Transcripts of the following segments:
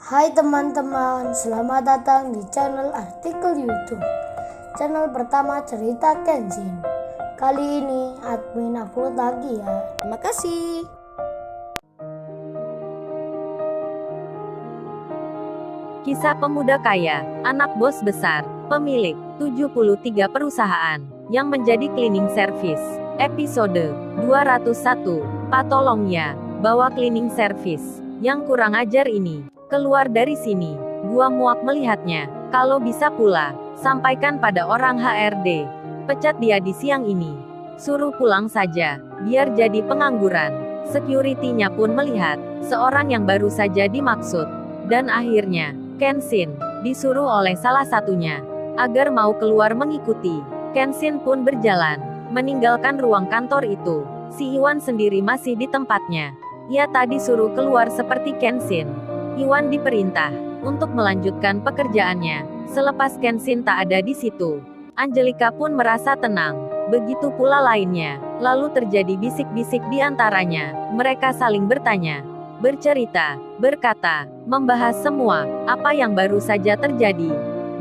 Hai teman-teman, selamat datang di channel artikel YouTube. Channel pertama cerita Kenshin. Kali ini admin upload lagi ya. Terima kasih. Kisah pemuda kaya, anak bos besar, pemilik 73 perusahaan, yang menjadi cleaning service. Episode 201, Patolongnya, bawa cleaning service. Yang kurang ajar ini, keluar dari sini. Gua muak melihatnya. Kalau bisa pula, sampaikan pada orang HRD. Pecat dia di siang ini. Suruh pulang saja, biar jadi pengangguran. Security-nya pun melihat, seorang yang baru saja dimaksud. Dan akhirnya, Kenshin disuruh oleh salah satunya agar mau keluar mengikuti. Kenshin pun berjalan, meninggalkan ruang kantor itu. Si Iwan sendiri masih di tempatnya. Ia tadi suruh keluar seperti Kenshin. Iwan diperintah untuk melanjutkan pekerjaannya. Selepas Kenshin tak ada di situ, Angelika pun merasa tenang. Begitu pula lainnya. Lalu terjadi bisik-bisik di antaranya. Mereka saling bertanya, bercerita, berkata, membahas semua apa yang baru saja terjadi.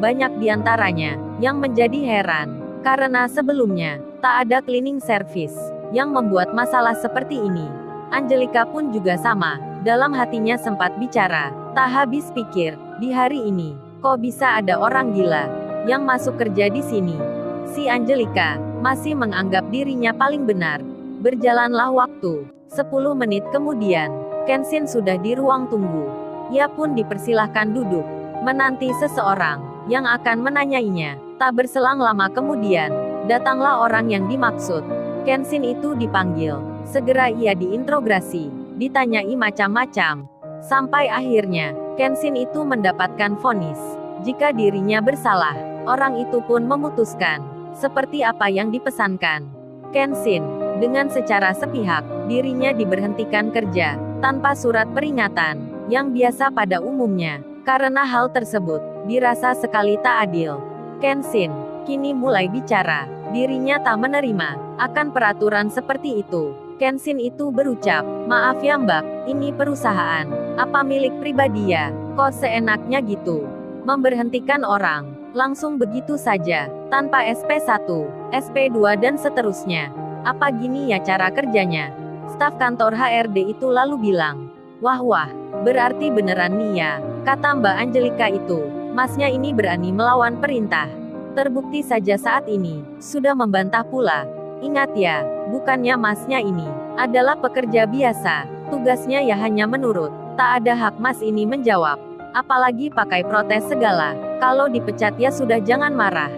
Banyak di antaranya yang menjadi heran karena sebelumnya tak ada cleaning service yang membuat masalah seperti ini. Angelika pun juga sama. Dalam hatinya sempat bicara, tak habis pikir, di hari ini kok bisa ada orang gila yang masuk kerja di sini. Si Angelika masih menganggap dirinya paling benar. Berjalanlah waktu. 10 menit kemudian, Kenshin sudah di ruang tunggu. Ia pun dipersilahkan duduk, menanti seseorang yang akan menanyainya. Tak berselang lama kemudian, datanglah orang yang dimaksud. Kenshin itu dipanggil. Segera ia diinterogasi, ditanyai macam-macam. Sampai akhirnya, Kenshin itu mendapatkan vonis. Jika dirinya bersalah, orang itu pun memutuskan, seperti apa yang dipesankan. Kenshin, dengan secara sepihak, dirinya diberhentikan kerja tanpa surat peringatan, yang biasa pada umumnya. Karena hal tersebut dirasa sekali tak adil. Kenshin kini mulai bicara. Dirinya tak menerima akan peraturan seperti itu. Kenshin itu berucap, maaf ya mbak, ini perusahaan, apa milik pribadi ya? Kok seenaknya gitu? Memberhentikan orang, langsung begitu saja, tanpa SP1, SP2 dan seterusnya. Apa gini ya cara kerjanya? Staf kantor HRD itu lalu bilang, wah, berarti beneran nih ya, kata Mbak Angelika itu, masnya ini berani melawan perintah. Terbukti saja saat ini, sudah membantah pula. Ingat ya, bukannya masnya ini adalah pekerja biasa, tugasnya ya hanya menurut, tak ada hak mas ini menjawab. Apalagi pakai protes segala, kalau dipecat ya sudah jangan marah.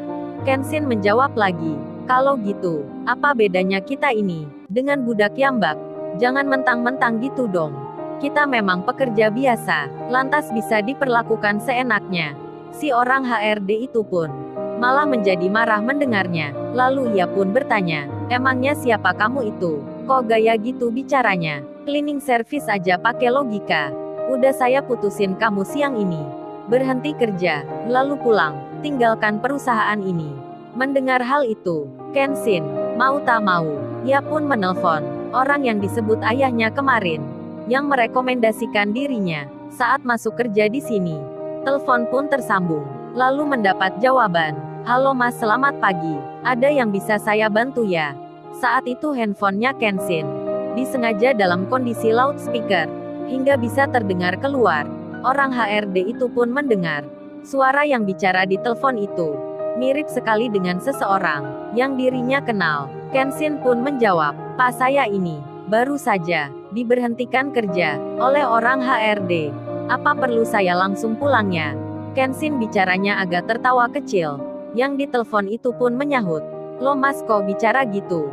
Kenshin menjawab lagi, kalau gitu, apa bedanya kita ini dengan budak ya mbak? Jangan mentang-mentang gitu dong. Kita memang pekerja biasa, lantas bisa diperlakukan seenaknya. Si orang HRD itu pun malah menjadi marah mendengarnya. Lalu ia pun bertanya, emangnya siapa kamu itu? Kok gaya gitu bicaranya? Cleaning service aja pakai logika. Udah saya putusin kamu siang ini. Berhenti kerja, lalu pulang, tinggalkan perusahaan ini. Mendengar hal itu, Kenshin mau tak mau, ia pun menelpon orang yang disebut ayahnya kemarin, yang merekomendasikan dirinya saat masuk kerja di sini. Telepon pun tersambung, lalu mendapat jawaban, halo mas selamat pagi, ada yang bisa saya bantu ya? Saat itu handphonenya Kenshin disengaja dalam kondisi loudspeaker, hingga bisa terdengar keluar. Orang HRD itu pun mendengar suara yang bicara di telepon itu. Mirip sekali dengan seseorang yang dirinya kenal. Kenshin pun menjawab, Pak saya ini baru saja diberhentikan kerja oleh orang HRD. Apa perlu saya langsung pulangnya? Kenshin bicaranya agak tertawa kecil. Yang ditelepon itu pun menyahut, loh mas kok bicara gitu?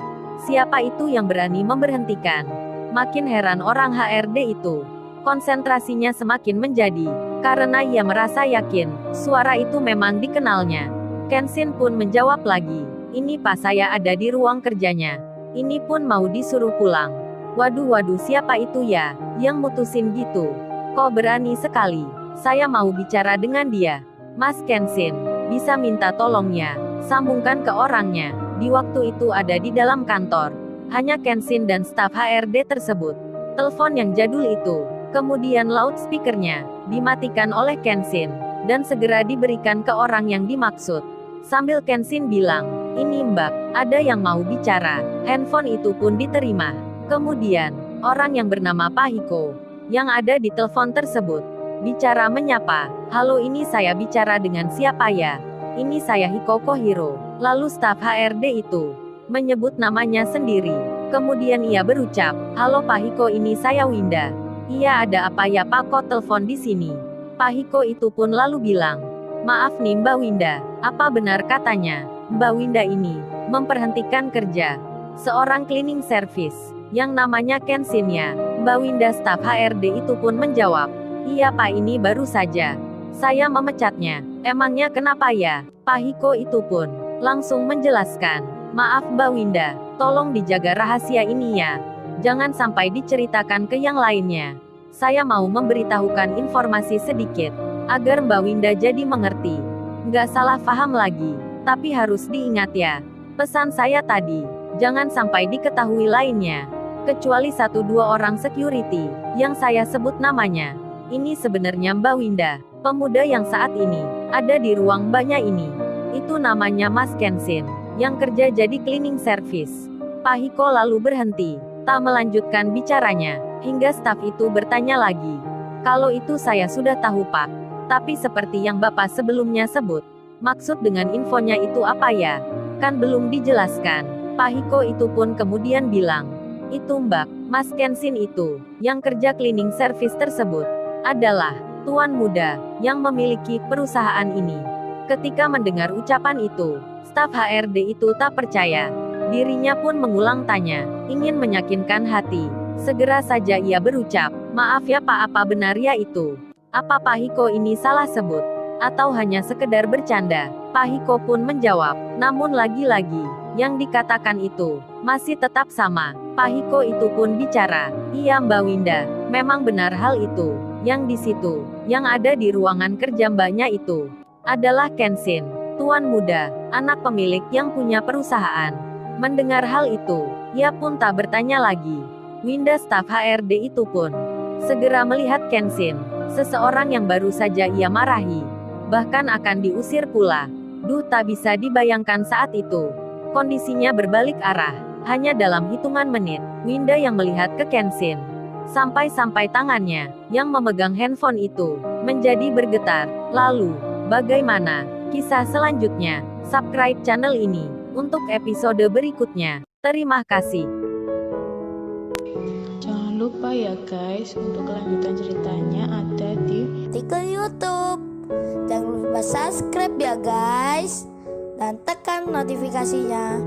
Siapa itu yang berani memberhentikan? Makin heran orang HRD itu. Konsentrasinya semakin menjadi, karena ia merasa yakin suara itu memang dikenalnya. Kenshin pun menjawab lagi, ini pas saya ada di ruang kerjanya. Ini pun mau disuruh pulang. Waduh siapa itu ya, yang mutusin gitu? Kok berani sekali? Saya mau bicara dengan dia. Mas Kenshin, bisa minta tolongnya, sambungkan ke orangnya. Di waktu itu ada di dalam kantor, hanya Kenshin dan staf HRD tersebut. Telepon yang jadul itu, kemudian loudspeakernya dimatikan oleh Kenshin, dan segera diberikan ke orang yang dimaksud. Sambil Kenshin bilang, "Ini Mbak, ada yang mau bicara." Handphone itu pun diterima. Kemudian, orang yang bernama Pahiko, yang ada di telepon tersebut, bicara menyapa, "Halo, ini saya bicara dengan siapa ya?" "Ini saya Hiko Kohiro." Lalu staf HRD itu menyebut namanya sendiri. Kemudian ia berucap, "Halo Pak Hiko, ini saya Winda." "Iya, ada apa ya Pak, kok telepon di sini?" Pak Hiko itu pun lalu bilang, "Maaf nih Mbak Winda, apa benar katanya, Mbak Winda ini memperhentikan kerja seorang cleaning service yang namanya Kenshin ya?" Mbak Winda staf HRD itu pun menjawab, "Iya Pak, ini baru saja saya memecatnya." "Emangnya kenapa ya?" Pak Hiko itu pun langsung menjelaskan, "Maaf Mbak Winda, tolong dijaga rahasia ini ya. Jangan sampai diceritakan ke yang lainnya. Saya mau memberitahukan informasi sedikit, agar Mbak Winda jadi mengerti. Nggak salah paham lagi. Tapi harus diingat ya, pesan saya tadi, jangan sampai diketahui lainnya. Kecuali 1-2 orang security, yang saya sebut namanya. Ini sebenarnya Mbak Winda, pemuda yang saat ini ada di ruang Mbaknya ini. Itu namanya Mas Kenshin, yang kerja jadi cleaning service." Pak Hiko lalu berhenti, tak melanjutkan bicaranya, hingga staf itu bertanya lagi, "Kalau itu saya sudah tahu Pak. Tapi seperti yang Bapak sebelumnya sebut, maksud dengan infonya itu apa ya? Kan belum dijelaskan." Pak Hiko itu pun kemudian bilang, "Itu Mbak, Mas Kenshin itu, yang kerja cleaning service tersebut, adalah tuan muda yang memiliki perusahaan ini." Ketika mendengar ucapan itu, staf HRD itu tak percaya. Dirinya pun mengulang tanya, ingin meyakinkan hati. Segera saja ia berucap, "Maaf ya Pak, apa benar ya itu? Apa Pak Hiko ini salah sebut? Atau hanya sekedar bercanda?" Pak Hiko pun menjawab, namun lagi-lagi, yang dikatakan itu masih tetap sama. Pak Hiko itu pun bicara, "Iya Mbak Winda, memang benar hal itu. Yang di situ, yang ada di ruangan kerja Mbaknya itu, adalah Kenshin, tuan muda, anak pemilik yang punya perusahaan." Mendengar hal itu, ia pun tak bertanya lagi. Winda staf HRD itu pun segera melihat Kenshin, seseorang yang baru saja ia marahi, bahkan akan diusir pula. Tak bisa dibayangkan saat itu, kondisinya berbalik arah. Hanya dalam hitungan menit, Winda yang melihat ke Kenshin, sampai-sampai tangannya yang memegang handphone itu menjadi bergetar. Lalu, bagaimana kisah selanjutnya? Subscribe channel ini untuk episode berikutnya. Terima kasih. Jangan lupa ya guys, untuk kelanjutan ceritanya ada di Artikel YouTube. Jangan lupa subscribe ya guys, dan tekan notifikasinya